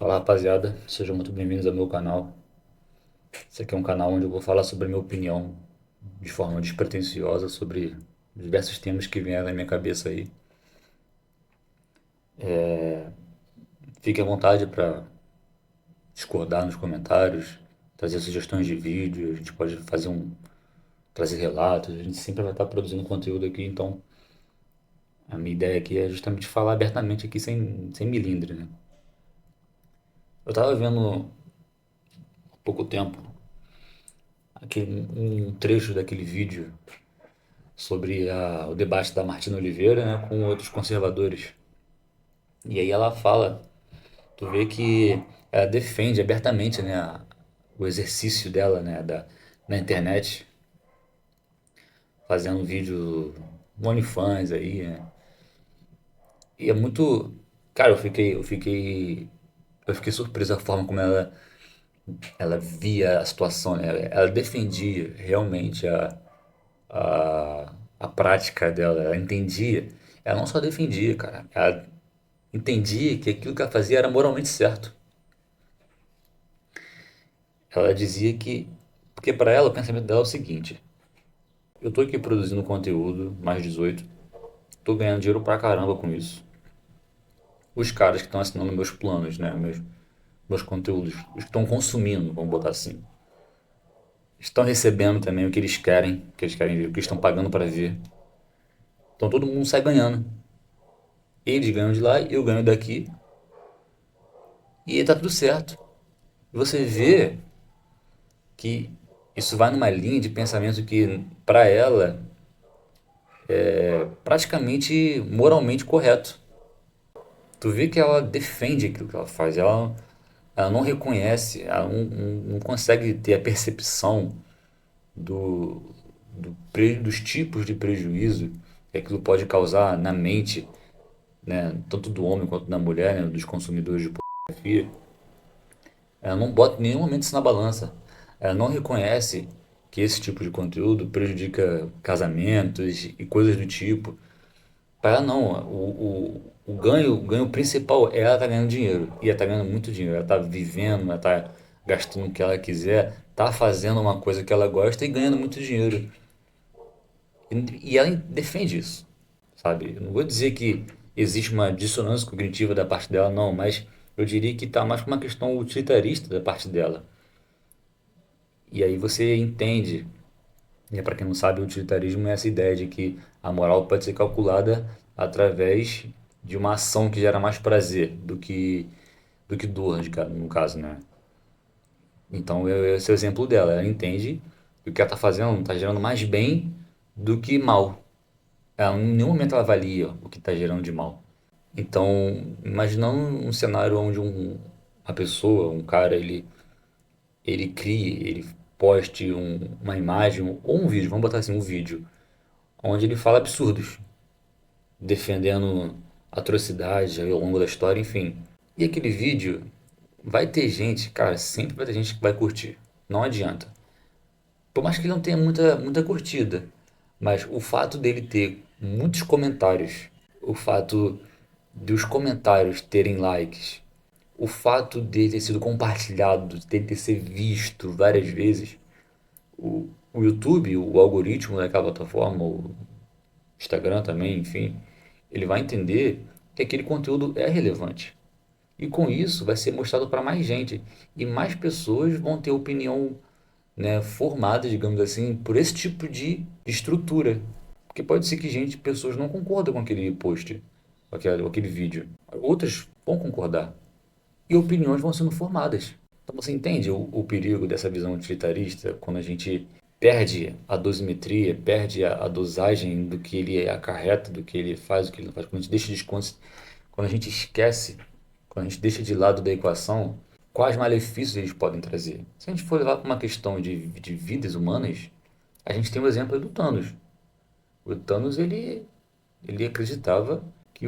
Fala rapaziada, sejam muito bem-vindos ao meu canal. Esse aqui é um canal onde eu vou falar sobre a minha opinião de forma despretensiosa sobre diversos temas que vieram na minha cabeça aí. Fique à vontade para discordar nos comentários, trazer sugestões de vídeo, a gente pode trazer relatos, a gente sempre vai estar produzindo conteúdo aqui, então a minha ideia aqui é justamente falar abertamente aqui sem milindre, né? Eu tava vendo há pouco tempo um trecho daquele vídeo sobre o debate da Martina Oliveira, né, com outros conservadores. E aí ela fala, tu vê que ela defende abertamente, né, o exercício dela, né, na internet, fazendo um vídeo no OnlyFans aí, né? E é muito, cara, eu fiquei surpreso da forma como ela via a situação, né? Ela defendia realmente a prática dela, ela entendia. Ela não só defendia, cara, ela entendia que aquilo que ela fazia era moralmente certo. Ela dizia que, porque para ela o pensamento dela é o seguinte: eu tô aqui produzindo conteúdo, mais 18, tô ganhando dinheiro pra caramba com isso. Os caras que estão assinando meus planos, né, meus conteúdos, os que estão consumindo, vamos botar assim, estão recebendo também o que eles querem ver, o que estão pagando para ver. Então todo mundo sai ganhando. Eles ganham de lá, eu ganho daqui e tá tudo certo. Você vê que isso vai numa linha de pensamento que, para ela, é praticamente moralmente correto. Tu vê que ela defende aquilo que ela faz, ela não reconhece, ela não consegue ter a percepção do, dos tipos de prejuízo que aquilo pode causar na mente, né, tanto do homem quanto da mulher, né, dos consumidores de pornografia. Ela não bota em nenhum momento isso na balança. Ela não reconhece que esse tipo de conteúdo prejudica casamentos e coisas do tipo. Para ela não, o ganho principal é ela tá ganhando dinheiro. E ela tá ganhando muito dinheiro. Ela tá vivendo, ela tá gastando o que ela quiser, tá fazendo uma coisa que ela gosta e ganhando muito dinheiro. E ela defende isso, sabe? Eu não vou dizer que existe uma dissonância cognitiva da parte dela, não, mas eu diria que tá mais com uma questão utilitarista da parte dela. E aí você entende, e para quem não sabe, o utilitarismo é essa ideia de que a moral pode ser calculada através de uma ação que gera mais prazer do que dor, no caso, né? Então, esse é o exemplo dela. Ela entende que o que ela está fazendo está gerando mais bem do que mal. Ela, em nenhum momento ela avalia o que está gerando de mal. Então, imaginando um cenário onde uma pessoa, um cara, ele crie, ele poste uma imagem ou um vídeo, vamos botar assim, um vídeo, onde ele fala absurdos, defendendo atrocidades ao longo da história, enfim. E aquele vídeo vai ter gente, cara, sempre vai ter gente que vai curtir. Não adianta. Por mais que ele não tenha muita curtida, mas o fato dele ter muitos comentários, o fato dos comentários terem likes, o fato dele ter sido compartilhado, dele ter sido visto várias vezes, o YouTube, o algoritmo daquela plataforma, o Instagram também, enfim, ele vai entender que aquele conteúdo é relevante. E com isso vai ser mostrado para mais gente. E mais pessoas vão ter opinião, né, formada, digamos assim, por esse tipo de estrutura. Porque pode ser que pessoas não concordam com aquele post, com aquele vídeo. Outras vão concordar. E opiniões vão sendo formadas. Então você entende o perigo dessa visão utilitarista quando a gente perde a dosimetria, perde a dosagem do que ele acarreta, do que ele faz, do que ele não faz. Quando a gente esquece, quando a gente deixa de lado da equação, quais malefícios eles podem trazer. Se a gente for levar para uma questão de vidas humanas, a gente tem o exemplo do Thanos. O Thanos, ele acreditava que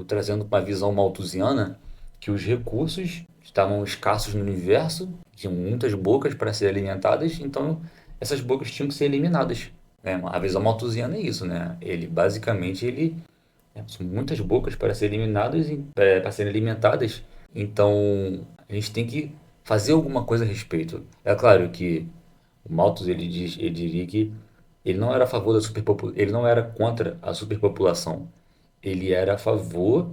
trazendo para uma visão malthusiana, que os recursos estavam escassos no universo, tinham muitas bocas para serem alimentadas, então essas bocas tinham que ser eliminadas. Né? A visão malthusiana é isso, né? Ele basicamente são muitas bocas para serem eliminadas, para serem alimentadas, Então, a gente tem que fazer alguma coisa a respeito. É claro que o Malthus ele diria que ele não era a favor da superpopulação, ele não era contra a superpopulação. Ele era a favor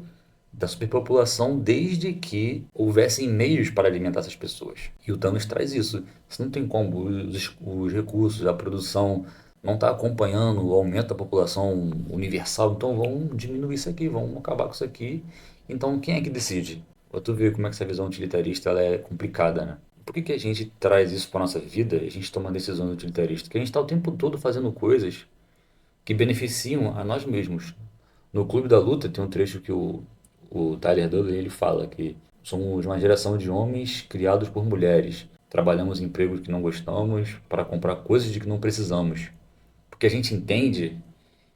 da superpopulação desde que houvessem meios para alimentar essas pessoas. E o Thanos traz isso. Você não tem como, os recursos, a produção não está acompanhando o aumento da população universal, então vamos diminuir isso aqui, vamos acabar com isso aqui. Então quem é que decide? Pra tu ver como é que essa visão utilitarista ela é complicada, né? Por que que a gente traz isso para nossa vida? A gente toma decisões utilitaristas? Porque a gente está o tempo todo fazendo coisas que beneficiam a nós mesmos. No Clube da Luta tem um trecho que o Tyler Durden ele fala que somos uma geração de homens criados por mulheres. Trabalhamos em empregos que não gostamos para comprar coisas de que não precisamos. Porque a gente entende,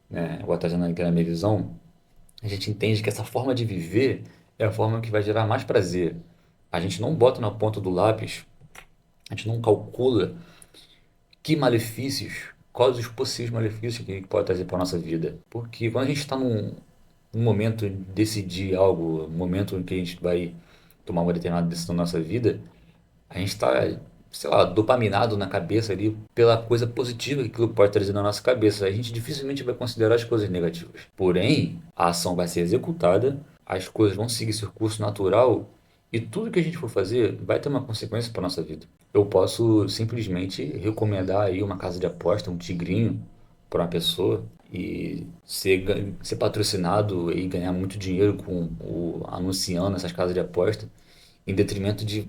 né, eu vou trazendo aqui na minha visão, a gente entende que essa forma de viver é a forma que vai gerar mais prazer. A gente não bota na ponta do lápis, a gente não calcula que malefícios, quais os possíveis malefícios que pode trazer para a nossa vida. Porque quando a gente está num momento de decidir algo, um momento em que a gente vai tomar uma determinada decisão na nossa vida, a gente está, sei lá, dopaminado na cabeça ali pela coisa positiva que aquilo pode trazer na nossa cabeça. A gente dificilmente vai considerar as coisas negativas. Porém, a ação vai ser executada, as coisas vão seguir seu curso natural e tudo que a gente for fazer vai ter uma consequência para nossa vida. Eu posso simplesmente recomendar aí uma casa de aposta, um tigrinho, para uma pessoa e ser patrocinado e ganhar muito dinheiro anunciando essas casas de aposta, em detrimento de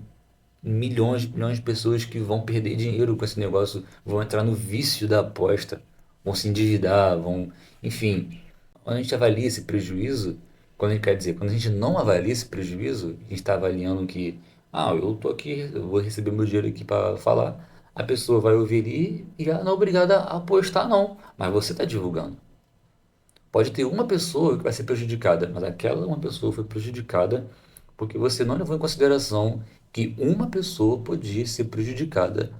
milhões de pessoas que vão perder dinheiro com esse negócio, vão entrar no vício da aposta, vão se endividar, vão, enfim, quando a gente avalia esse prejuízo, quando a gente quer dizer, quando a gente não avalia esse prejuízo, a gente está avaliando que, eu tô aqui, eu vou receber meu dinheiro aqui para falar, a pessoa vai ouvir ali e ela não é obrigada a apostar não, mas você está divulgando. Pode ter uma pessoa que vai ser prejudicada, mas aquela uma pessoa foi prejudicada porque você não levou em consideração que uma pessoa podia ser prejudicada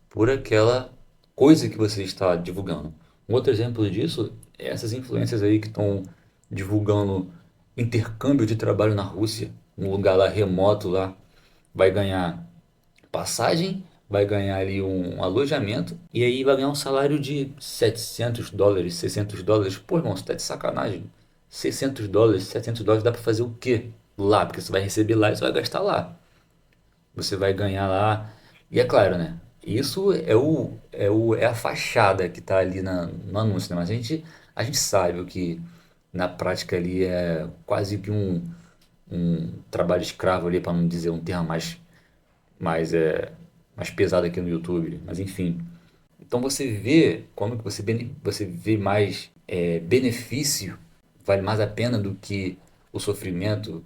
por aquela coisa que você está divulgando. Um outro exemplo disso é essas influências aí que estão divulgando intercâmbio de trabalho na Rússia, um lugar lá remoto lá, vai ganhar passagem, vai ganhar ali um alojamento e aí vai ganhar um salário de US$ 700, US$ 600. Pô, irmão, você tá de sacanagem. US$ 600, US$ 700 dá pra fazer o quê lá? Porque você vai receber lá e você vai gastar lá. Você vai ganhar lá. E é claro, né? Isso é a fachada que tá ali no anúncio, né? Mas a gente sabe o que na prática ali é quase que um trabalho escravo ali, para não dizer um termo mais pesado aqui no YouTube, mas enfim. Então você vê como que você vê mais benefício, vale mais a pena do que o sofrimento,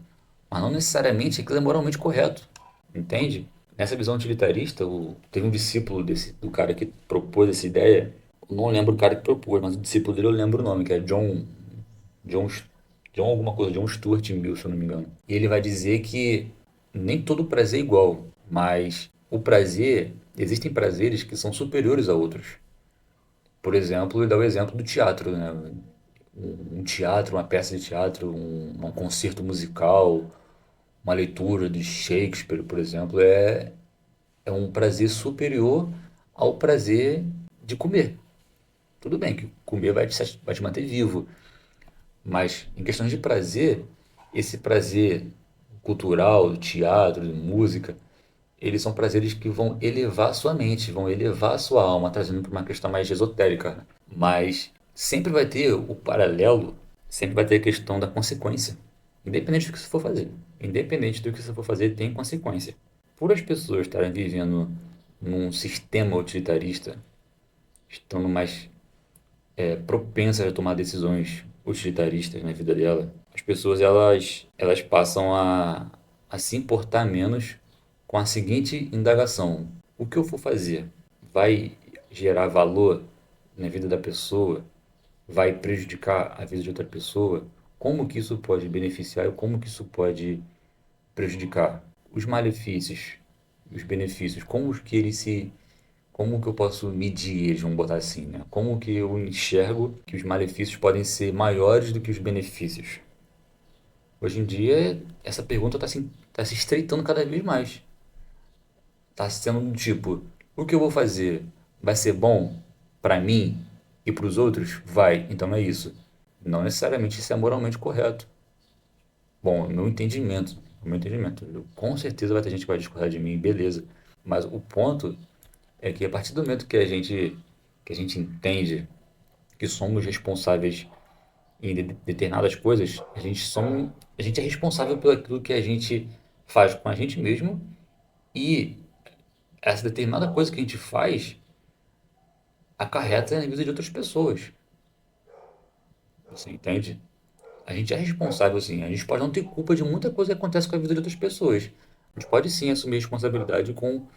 mas não necessariamente aquilo é moralmente correto, entende? Nessa visão utilitarista, teve um discípulo do cara que propôs essa ideia, eu não lembro o cara que propôs, mas o discípulo dele eu lembro o nome, que é John, John alguma coisa, John Stuart Mill, se eu não me engano. E ele vai dizer que nem todo prazer é igual, mas o prazer, existem prazeres que são superiores a outros. Por exemplo, ele dá o exemplo do teatro, né? Um teatro, uma peça de teatro, um concerto musical, uma leitura de Shakespeare, por exemplo, é um prazer superior ao prazer de comer. Tudo bem que comer vai te manter vivo, mas em questões de prazer, esse prazer cultural, do teatro, de música, eles são prazeres que vão elevar a sua mente, vão elevar a sua alma, trazendo para uma questão mais esotérica, né? Mas sempre vai ter o paralelo, sempre vai ter a questão da consequência. Independente do que você for fazer. Independente do que você for fazer, tem consequência. Por as pessoas estarem vivendo num sistema utilitarista, estando mais propensas a tomar decisões utilitaristas na vida dela, as pessoas elas passam a se importar menos com a seguinte indagação: o que eu for fazer vai gerar valor na vida da pessoa? Vai prejudicar a vida de outra pessoa? Como que isso pode beneficiar e como que isso pode prejudicar? Os malefícios, os benefícios, como que eu posso medir eles, vamos botar assim, né? Como que eu enxergo que os malefícios podem ser maiores do que os benefícios? Hoje em dia, essa pergunta está tá se estreitando cada vez mais. Tá sendo do tipo, o que eu vou fazer vai ser bom pra mim e pros outros? Vai, então é isso. Não necessariamente isso é moralmente correto. Bom, no meu entendimento, com certeza vai ter gente que vai discordar de mim, beleza. Mas o ponto é que a partir do momento que a gente entende que somos responsáveis em determinadas coisas, a gente é responsável pelo aquilo que a gente faz com a gente mesmo e essa determinada coisa que a gente faz acarreta na vida de outras pessoas. Você entende? A gente é responsável, sim. A gente pode não ter culpa de muita coisa que acontece com a vida de outras pessoas. A gente pode sim assumir responsabilidade com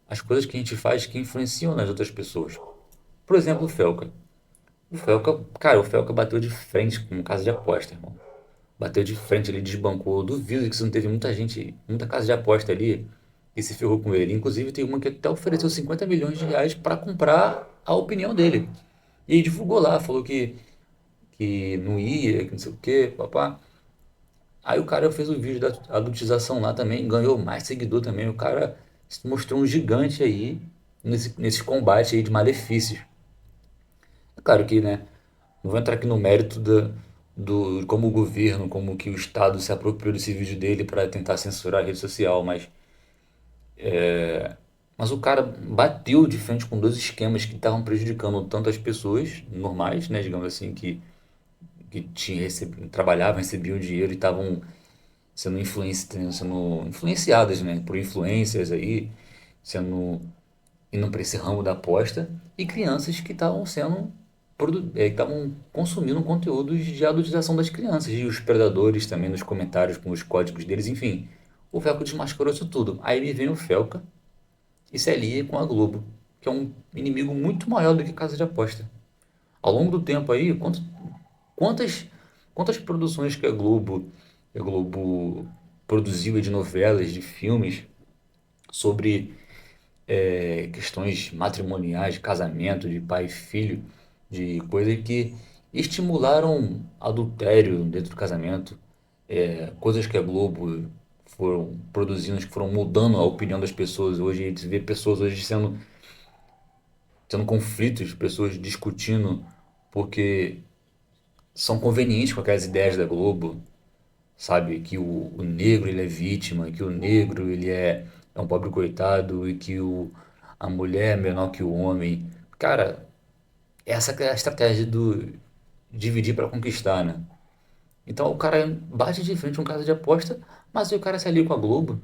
as coisas que a gente faz que influenciam nas outras pessoas. Por exemplo, o Felca. O Felca bateu de frente com um casa de aposta, irmão. Bateu de frente, ele desbancou. Eu duvido que se não teve muita gente, muita casa de aposta ali que se ferrou com ele. Inclusive, tem uma que até ofereceu 50 milhões de reais para comprar a opinião dele. E ele divulgou lá, falou que não ia, que não sei o quê, papá. Aí o cara fez o vídeo da adultização lá também, ganhou mais seguidor também. O cara se mostrou um gigante aí nesse combate aí de malefícios. É claro que, né, não vou entrar aqui no mérito do como o governo, como que o Estado se apropriou desse vídeo dele para tentar censurar a rede social, mas o cara bateu de frente com dois esquemas que estavam prejudicando tanto as pessoas normais, né, digamos assim, que trabalhavam, recebiam dinheiro e estavam sendo influenciadas, né, por influências aí, sendo indo para esse ramo da aposta, e crianças que estavam consumindo conteúdos de adultização das crianças, e os predadores também nos comentários com os códigos deles, enfim. O Felca desmascarou isso tudo. Aí me vem o Felca e se alia com a Globo, que é um inimigo muito maior do que casa de aposta. Ao longo do tempo aí, quantas, quantas produções que a Globo produziu de novelas, de filmes sobre questões matrimoniais, de casamento, de pai e filho, de coisas que estimularam adultério dentro do casamento, coisas que a Globo foram produzindo, que foram mudando a opinião das pessoas. Hoje a gente vê pessoas hoje tendo conflitos, pessoas discutindo porque são convenientes com aquelas ideias da Globo, sabe? Que o negro ele é vítima, que o negro ele é um pobre coitado e que a mulher é menor que o homem. Cara, essa que é a estratégia do dividir para conquistar, né? Então o cara bate de frente com um caso de aposta, mas aí o cara se alia com a Globo.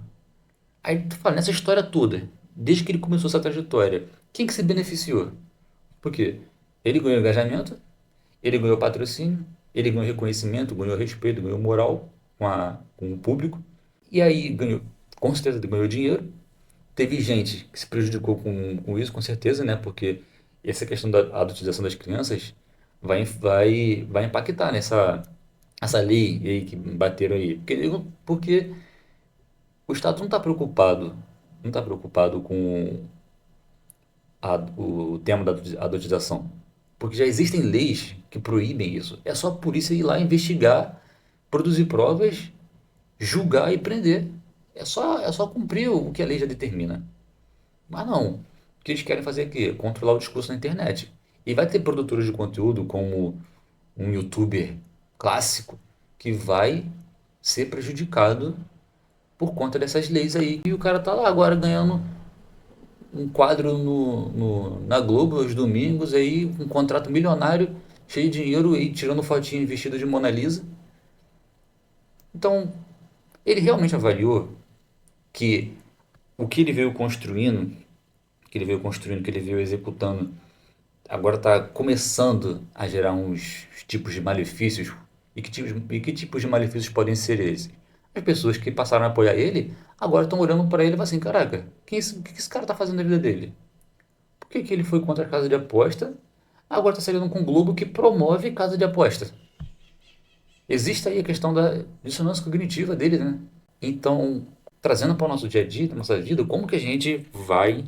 Aí tu fala, nessa história toda, desde que ele começou essa trajetória, quem que se beneficiou? Por quê? Ele ganhou engajamento, ele ganhou patrocínio, ele ganhou reconhecimento, ganhou respeito, ganhou moral com o público. E aí ganhou, com certeza ganhou dinheiro. Teve gente que se prejudicou com isso, com certeza, né? Porque essa questão da adultização das crianças vai impactar essa lei aí que bateram aí. Porque o Estado não está preocupado com o tema da adultização. Porque já existem leis que proíbem isso. É só a polícia ir lá investigar, produzir provas, julgar e prender. É só cumprir o que a lei já determina. Mas não. O que eles querem fazer aqui? Controlar o discurso na internet. E vai ter produtores de conteúdo como um youtuber clássico que vai ser prejudicado por conta dessas leis aí. E o cara tá lá agora ganhando um quadro na Globo aos domingos aí, um contrato milionário, cheio de dinheiro e tirando fotinho vestido de Mona Lisa. Então, ele realmente avaliou que o que ele veio construindo, que ele veio executando, agora está começando a gerar uns tipos de malefícios. E que tipos de malefícios podem ser esses? As pessoas que passaram a apoiar ele, agora estão olhando para ele e falam assim, caraca, o que esse cara está fazendo na vida dele? Por que que ele foi contra a casa de aposta? Agora está saindo com o Globo que promove casa de aposta. Existe aí a questão da dissonância cognitiva dele, né? Então, trazendo para o nosso dia a dia, nossa vida, como que a gente vai,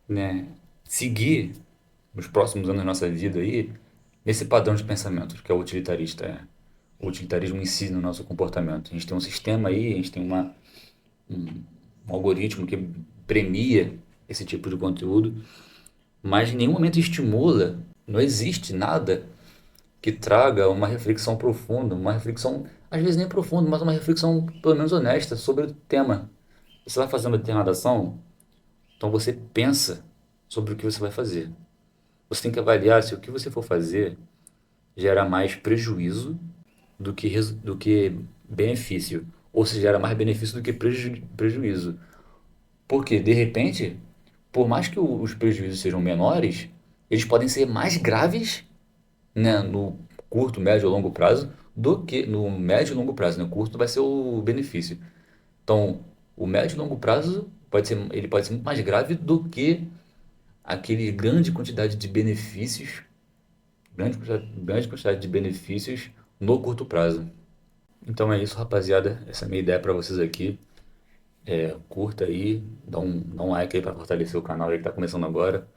né, seguir nos próximos anos da nossa vida aí nesse padrão de pensamento que é o utilitarista? o utilitarismo em si no nosso comportamento. A gente tem um sistema aí, a gente tem um algoritmo que premia esse tipo de conteúdo, mas em nenhum momento estimula, não existe nada que traga uma reflexão profunda, uma reflexão, às vezes nem profunda, mas uma reflexão pelo menos honesta sobre o tema. Você vai fazer uma determinada ação, então você pensa sobre o que você vai fazer. Você tem que avaliar se o que você for fazer gera mais prejuízo do que benefício, ou se gera mais benefício do que prejuízo. Porque, de repente, por mais que os prejuízos sejam menores, eles podem ser mais graves, né, no curto, médio ou longo prazo do que no médio e longo prazo, né? O curto vai ser o benefício. Então, o médio e longo prazo ele pode ser muito mais grave do que aquele grande quantidade de benefícios, grande quantidade de benefícios no curto prazo. Então é isso, rapaziada. Essa é a minha ideia para vocês aqui. Curta aí, dá um like aí para fortalecer o canal aí que tá começando agora.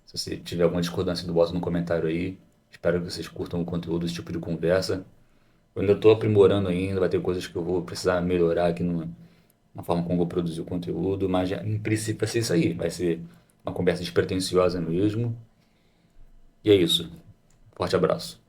Se você tiver alguma discordância, bota no comentário aí. Espero que vocês curtam o conteúdo desse tipo de conversa. Eu ainda estou aprimorando ainda, vai ter coisas que eu vou precisar melhorar aqui na forma como eu vou produzir o conteúdo, mas em princípio vai ser isso aí. Vai ser uma conversa despretensiosa mesmo. E é isso. Forte abraço.